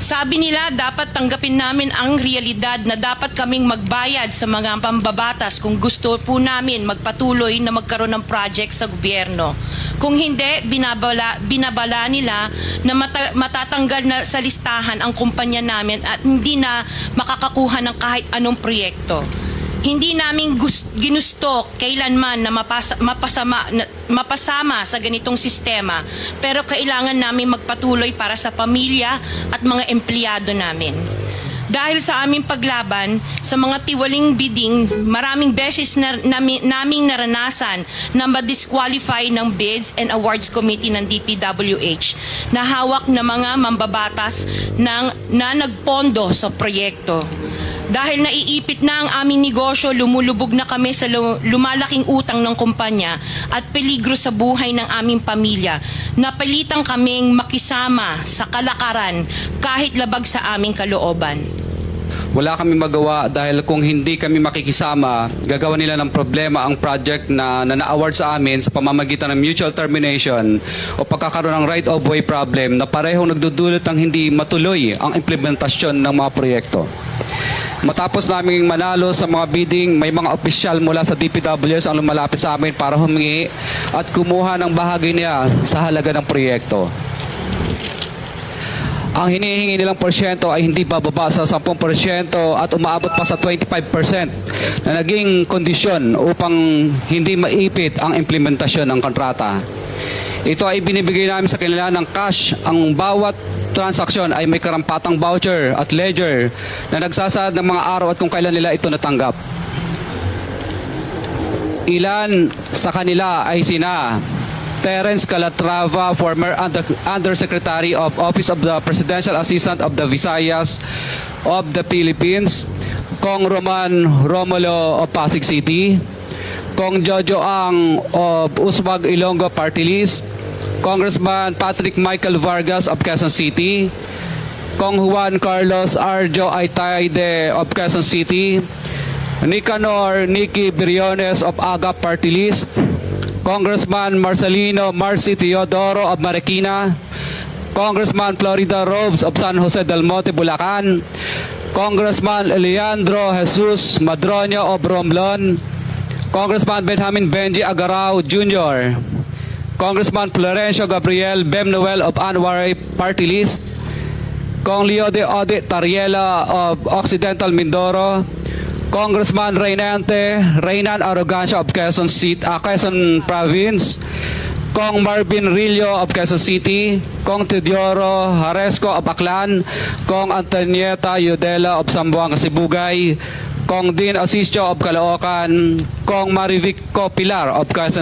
Sabi nila dapat tanggapin namin ang realidad na dapat kaming magbayad sa mga pambabatas kung gusto po namin magpatuloy na magkaroon ng project sa gobyerno. Kung hindi, binabala nila na matatanggal na sa listahan ang kumpanya namin at hindi na makakakuha ng kahit anong proyekto. Hindi namin ginusto kailanman na mapasama sa ganitong sistema, pero kailangan namin magpatuloy para sa pamilya at mga empleyado namin. Dahil sa aming paglaban sa mga tiwaling bidding, maraming beses naming naranasan na ma-disqualify ng Bids and Awards Committee ng DPWH na hawak na mga mambabatas na nagpondo sa proyekto. Dahil naiipit na ang aming negosyo, lumulubog na kami sa lumalaking utang ng kumpanya at peligro sa buhay ng aming pamilya. Napilitan kaming makisama sa kalakaran kahit labag sa aming kalooban. Wala kami magawa dahil kung hindi kami makikisama, gagawa nila ng problema ang project na na-award sa amin sa pamamagitan ng mutual termination o pagkakaroon ng right-of-way problem na parehong nagdudulot ng hindi matuloy ang implementasyon ng mga proyekto. Matapos naming manalo sa mga bidding, may mga opisyal mula sa DPWH ang lumalapit sa amin para humingi at kumuha ng bahagi niya sa halaga ng proyekto. Ang hinihingi nilang porsyento ay hindi bababa sa 10% at umaabot pa sa 25% na naging kondisyon upang hindi maipit ang implementasyon ng kontrata. Ito ay binibigay namin sa kanila ng cash. Ang bawat transaksyon ay may karampatang voucher at ledger na nagsasaad ng mga araw at kung kailan nila ito natanggap. Ilan sa kanila ay sina Terence Calatrava, former Undersecretary of Office of the Presidential Assistant of the Visayas of the Philippines, Kong Roman Romulo of Pasig City, Kong Jojo Ang of Uswag Ilonggo Party List, Congressman Patrick Michael Vargas of Quezon City, Kong Juan Carlos Arjo Aitaide of Quezon City, Nicanor Nicky Briones of Aga Party List, Congressman Marcelino Marcy Teodoro of Marikina, Congressman Florida Robes of San Jose del Monte, Bulacan, Congressman Leandro Jesus Madroño of Romblon, Congressman Benjamin Benji Agarao Jr., Congressman Florencio Gabriel Bem Noel of Anwaray Party List, Kong Leo de Ode Tariela of Occidental Mindoro, Congressman Reynan Arrogancia of Quezon Province, Kong Marvin Rillo of Quezon City, Kong Teodoro Haresco of Aklan, Kong Antonieta Yudela of Zamboanga, Sibugay, Kong Dean Asisio of Caloocan, Kong Marivic Pilar of Quezon